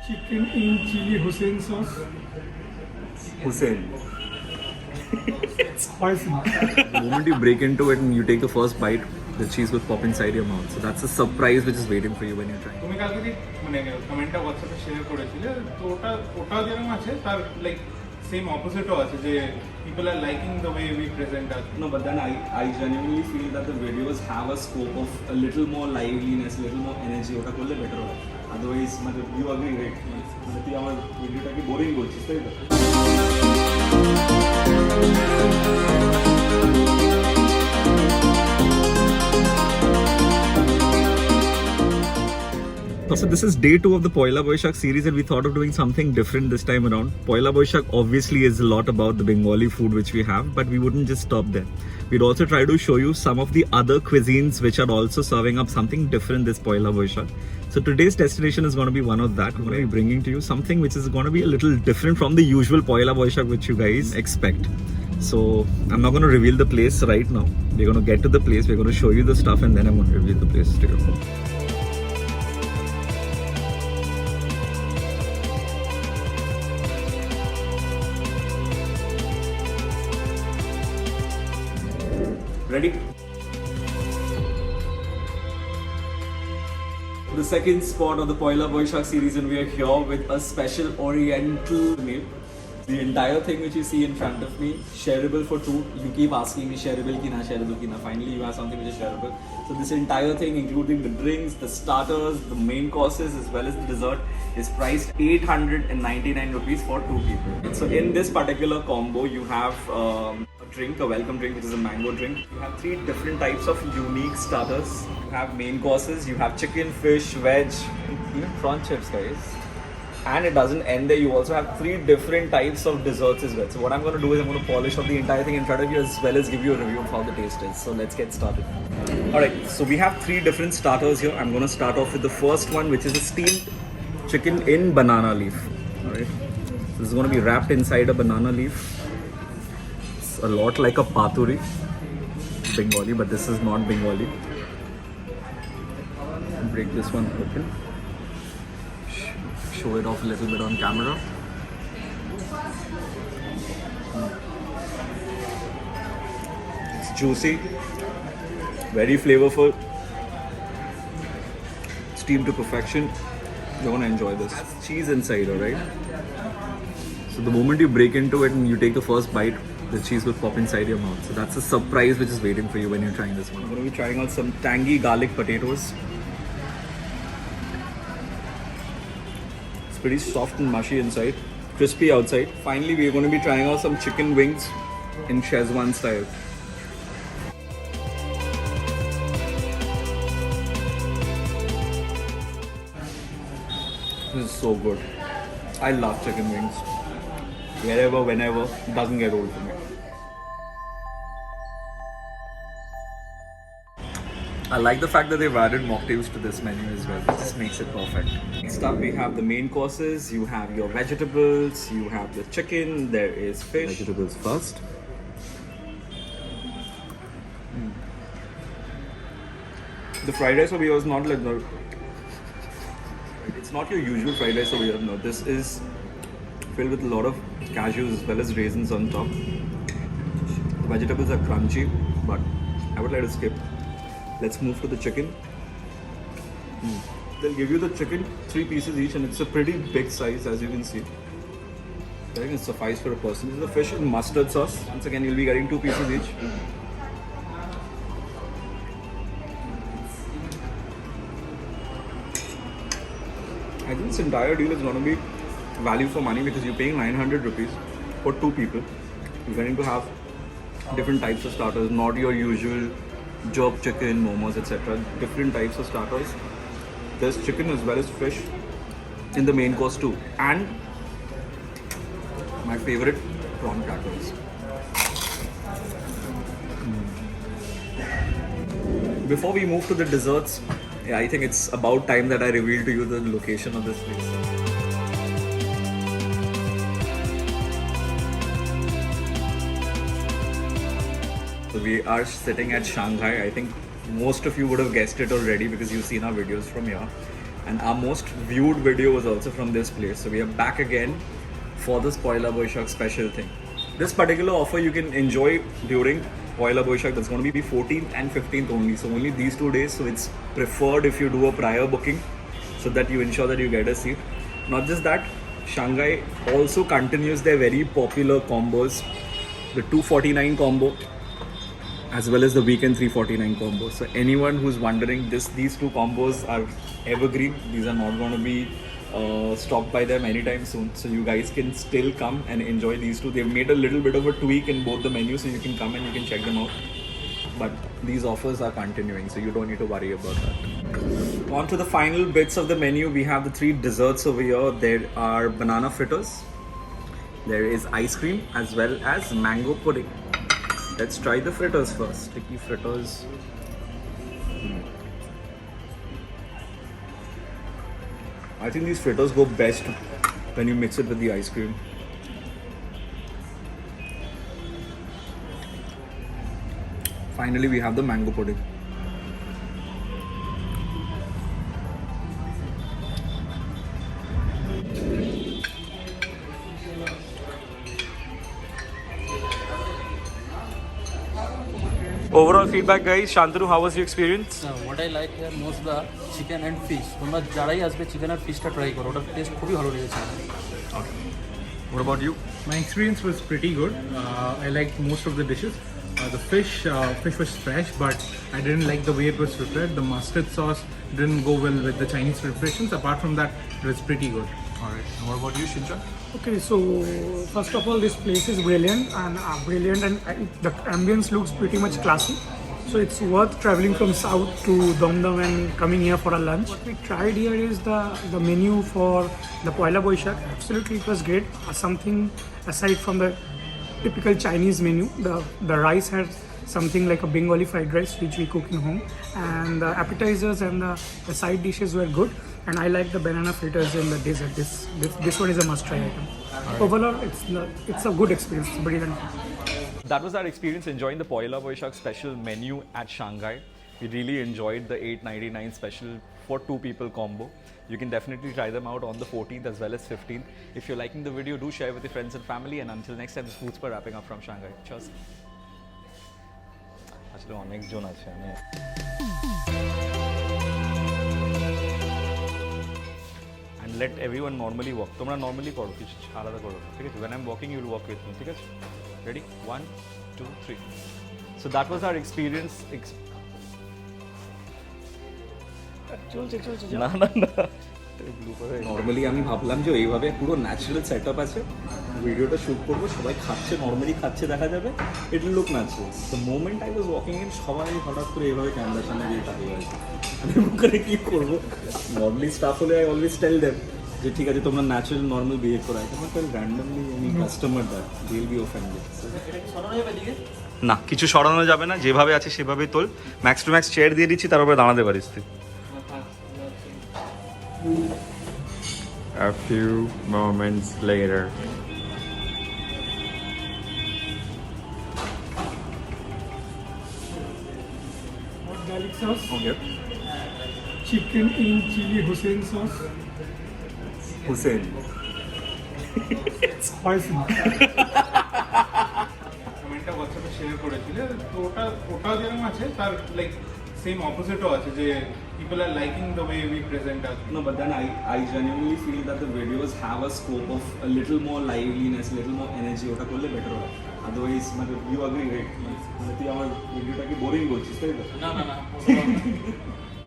Chicken in chili Hussein sauce. Hussein. Spicy. The moment you break into it and you take the first bite, the cheese will pop inside your mouth. So that's a surprise which is waiting for you when you're trying. তুমি কালকে যে মানে কমেন্টটা হোয়াটসঅ্যাপে share করেছিলে তো ওটা যেরকম আছে তার লাইক সেম অপোজিটও আছে যে people are liking the way we present us. No, but then I genuinely feel that the videos have a scope of a little more liveliness, a little more energy. ওটা করলে better হয়. Otherwise, মানে you agree, right? মানে তুই আমার ভিডিওটাকে boring বলছিস তাই তো? So this is day 2 of the Poila Boishak series and we thought of doing something different this time around. Poila Boishak obviously is a lot about the Bengali food which we have, but we wouldn't just stop there. We'd also try to show you some of the other cuisines which are also serving up something different this Poila Boishak. So today's destination is going to be one of that. I'm going to be bringing to you something which is going to be a little different from the usual Poila Boishak which you guys expect. So I'm not going to reveal the place right now. We're going to get to the place, we're going to show you the stuff and then I'm going to reveal the place to you. Ready? The second spot of the Poila Boishak series and we are here with a special oriental meal. The entire thing which you see in front of me, shareable for two. You keep asking me shareable ki na, shareable ki na. Finally you have something which is shareable. So this entire thing including the drinks, the starters, the main courses as well as the dessert is priced 899 rupees for two people. So in this particular combo you have drink, a welcome drink which is a mango drink. You have 3 different types of unique starters. You have main courses, you have chicken, fish, veg, even prawn chips guys. And it doesn't end there, you also have 3 different types of desserts as well. So what I'm going to do is I'm going to polish off the entire thing in front of you as well as give you a review of how the taste is. So let's get started. Alright, so we have 3 different starters here. I'm going to start off with the first one which is a steamed chicken in banana leaf. Alright, so this is going to be wrapped inside a banana leaf. A lot like a paturi, Bengali, but this is not Bengali. Break this one open. Show it off a little bit on camera. It's juicy, very flavorful, steamed to perfection. You're gonna enjoy this. That's cheese inside, alright? So the moment you break into it and you take the first bite, the cheese will pop inside your mouth. So that's a surprise which is waiting for you when you're trying this one. I'm going to be trying out some tangy garlic potatoes. It's pretty soft and mushy inside, crispy outside. Finally, we're going to be trying out some chicken wings in Szechuan style. This is so good. I love chicken wings. Wherever, whenever, doesn't get old for me. I like the fact that they've added mocktails to this menu as well. It just makes it perfect. Next up we have the main courses. You have your vegetables, you have the chicken, there is fish. Vegetables first. The fried rice over here is not like the... It's not your usual fried rice over here. No, this is filled with a lot of cashews as well as raisins on top. The vegetables are crunchy, but I would like to skip. Let's move to the chicken. They'll give you the chicken, 3 pieces each, and it's a pretty big size as you can see. I think it suffices for a person. This is the fish in mustard sauce. Once again, you'll be getting 2 pieces each. I think this entire deal is going to be value for money because you're paying 900 rupees for 2 people. You're going to have different types of starters, not your usual jerk chicken, momos, etc. Different types of starters. There's chicken as well as fish in the main course too. And my favorite, prawn crackers. Before we move to the desserts, yeah, I think it's about time that I reveal to you the location of this place. So we are sitting at Shanghai. I think most of you would have guessed it already because you've seen our videos from here. and our most viewed video was also from this place. So we are back again for this Poila Boishakh special thing. This particular offer you can enjoy during Poila Boishakh. That's going to be 14th and 15th only. So only these 2 days. So it's preferred if you do a prior booking so that you ensure that you get a seat. Not just that, Shanghai also continues their very popular combos. The 249 combo as well as the weekend 349 combo. So anyone who's wondering, these two combos are evergreen. These are not going to be stopped by them anytime soon. So you guys can still come and enjoy these two. They've made a little bit of a tweak in both the menus, so you can come and you can check them out. But these offers are continuing, so you don't need to worry about that. On to the final bits of the menu. We have the 3 desserts over here. There are banana fritters, there is ice cream, as well as mango pudding. Let's try the fritters first. Sticky fritters. I think these fritters go best when you mix it with the ice cream. Finally, we have the mango pudding. Overall feedback, guys. Shantanu, how was your experience? What I like here most the chicken and fish. তোমরা যারাই আসবে chicken আর ফিশটা try করো, ওটার test খুবই ভালো লেগেছে। What about you? My experience was pretty good. I liked most of the dishes. The fish was fresh, but I didn't like the way it was prepared. The mustard sauce didn't go well with the Chinese preparations. Apart from that, it was pretty good. Alright. And what about you, Shinchan? Okay, so first of all, this place is brilliant and the ambience looks pretty much classy. So it's worth traveling from south to Domdom and coming here for a lunch. What we tried here is the menu for the Poila Boishakh. Absolutely, it was great. Something aside from the typical Chinese menu, the rice had something like a Bengali fried rice which we cook in home, and the appetizers and the side dishes were good. And I like the banana fritters in the dessert. This one is a must try item. Overall, it's a good experience. It's brilliant. That was our experience enjoying the Poila Boishakh special menu at Shanghai. We really enjoyed the 899 special for 2 people combo. You can definitely try them out on the 14th as well as 15th. If you're liking the video, do share with your friends and family. And until next time, this is Foodspa wrapping up from Shanghai. Cheers. Actually, অনেক জন আছে আমি and let everyone normally walk. তোমরা normally করো, কিছু আলাদা করো, ঠিক আছে? When I'm walking, you'll walk with me, ঠিক আছে? Ready? 1, 2, 3. So that was our experience. না নর্মালি আমি ভাবলাম যে এইভাবে পুরো ন্যাচারাল সেট আপ আছে, ভিডিওটা শ্যুট করবো, সবাই খাচ্ছে, নর্মালি খাচ্ছে দেখা যাবে, it will look natural. The moment I was walking in, সবাই হঠাৎ করে এইভাবে ক্যামেরার সামনে দিয়ে তাকিয়ে আছে। আমি করে কী করবো? নর্মালি স্টাফ হলে আই অলওয়েজ টেল দেম যে ঠিক আছে তোমরা ন্যাচারাল নর্মাল বিহেভ করো। I can't tell randomly any customer that they will be offended. না, কিছু সরানো যাবে না, যেভাবে আছে সেভাবেই তোল। ম্যাক্স টু ম্যাক্স চেয়ার দিয়ে দিচ্ছি, তার উপরে দাঁড়াতে পারিস তুই। A few moments later. Hot garlic sauce, Okay. chicken in chili Hussein sauce, Hussein. spicy. কমেন্টটা হোয়াটসঅ্যাপে শেয়ার করেছিলে, তো ওটা যেরকম আছে তার লাইক সেম অপোজিটও আছে, যে people are liking the way we present us. No, but then I genuinely feel that the videos have a scope of a little more liveliness, little more energy. ওটা করলে বেটার হয়। Otherwise, মানে you agree, right? মানে তুই আমার ভিডিওটাকে boring বলছিস, তাই তো? না